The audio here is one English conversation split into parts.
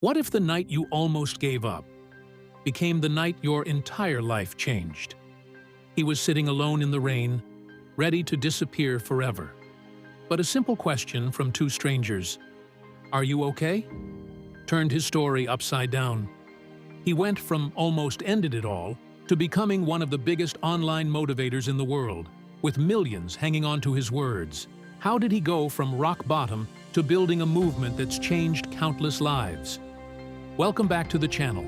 What if the night you almost gave up became the night your entire life changed? He was sitting alone in the rain, ready to disappear forever. But a simple question from two strangers, "Are you okay?" turned his story upside down. He went from almost ended it all to becoming one of the biggest online motivators in the world, with millions hanging on to his words. How did he go from rock bottom to building a movement that's changed countless lives? Welcome back to the channel.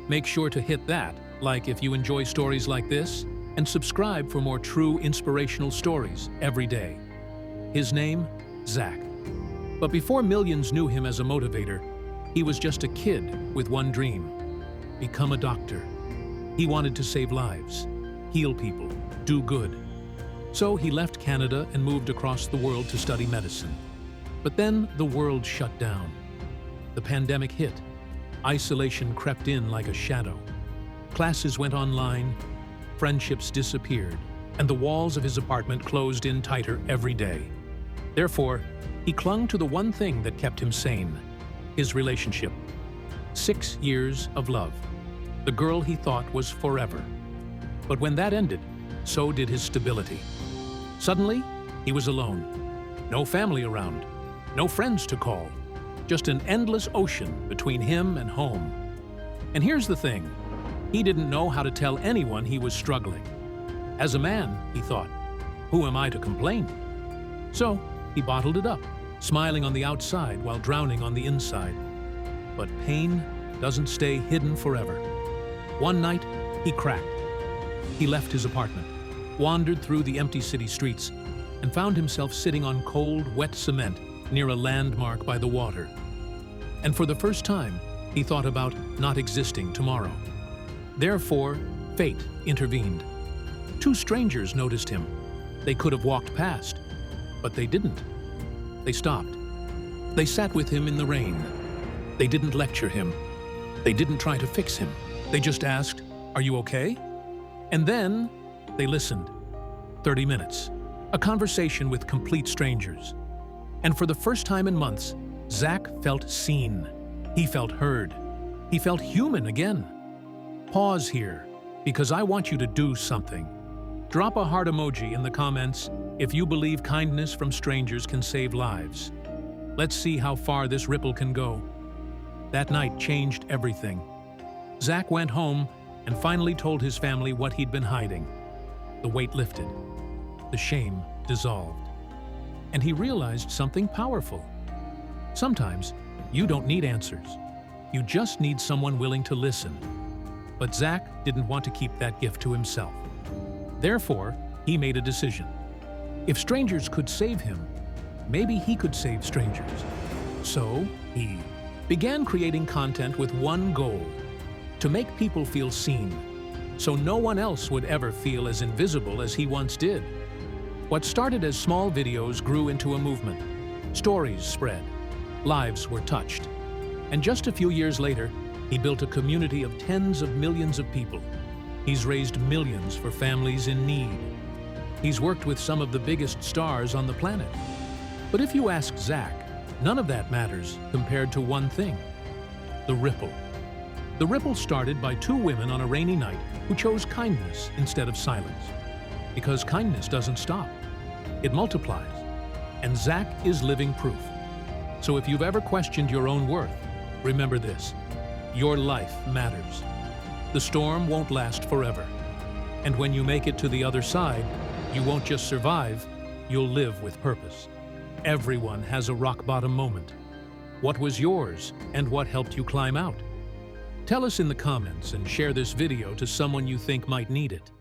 Make sure to hit that like if you enjoy stories like this, and subscribe for more true inspirational stories every day. His name, Zach. But before millions knew him as a motivator, he was just a kid with one dream: become a doctor. He wanted to save lives, heal people, do good. So he left Canada and moved across the world to study medicine. But then the world shut down. The pandemic hit. Isolation crept in like a shadow. Classes went online, friendships disappeared, and the walls of his apartment closed in tighter every day. Therefore, he clung to the one thing that kept him sane: his relationship. 6 years of love. The girl he thought was forever. But when that ended, so did his stability. Suddenly, he was alone. No family around, no friends to call. Just an endless ocean between him and home. And here's the thing, he didn't know how to tell anyone he was struggling. As a man, he thought, who am I to complain? So he bottled it up, smiling on the outside while drowning on the inside. But pain doesn't stay hidden forever. One night, he cracked. He left his apartment, wandered through the empty city streets, and found himself sitting on cold, wet cement near a landmark by the water. And for the first time, he thought about not existing tomorrow. Therefore, fate intervened. Two strangers noticed him. They could have walked past, but they didn't. They stopped. They sat with him in the rain. They didn't lecture him. They didn't try to fix him. They just asked, "Are you okay?" And then they listened. 30 minutes. A conversation with complete strangers. And for the first time in months, Zach felt seen. He felt heard. He felt human again. Pause here, because I want you to do something. Drop a heart emoji in the comments if you believe kindness from strangers can save lives. Let's see how far this ripple can go. That night changed everything. Zach went home and finally told his family what he'd been hiding. The weight lifted. The shame dissolved. And he realized something powerful. Sometimes, you don't need answers. You just need someone willing to listen. But Zach didn't want to keep that gift to himself. Therefore, he made a decision. If strangers could save him, maybe he could save strangers. So, he began creating content with one goal: to make people feel seen, so no one else would ever feel as invisible as he once did. What started as small videos grew into a movement. Stories spread. Lives were touched. And just a few years later, he built a community of tens of millions of people. He's raised millions for families in need. He's worked with some of the biggest stars on the planet. But if you ask Zach, none of that matters compared to one thing: the ripple. The ripple started by two women on a rainy night who chose kindness instead of silence. Because kindness doesn't stop. It multiplies. And Zach is living proof. So if you've ever questioned your own worth, remember this: your life matters. The storm won't last forever. And when you make it to the other side, you won't just survive, you'll live with purpose. Everyone has a rock bottom moment. What was yours, and what helped you climb out? Tell us in the comments and share this video to someone you think might need it.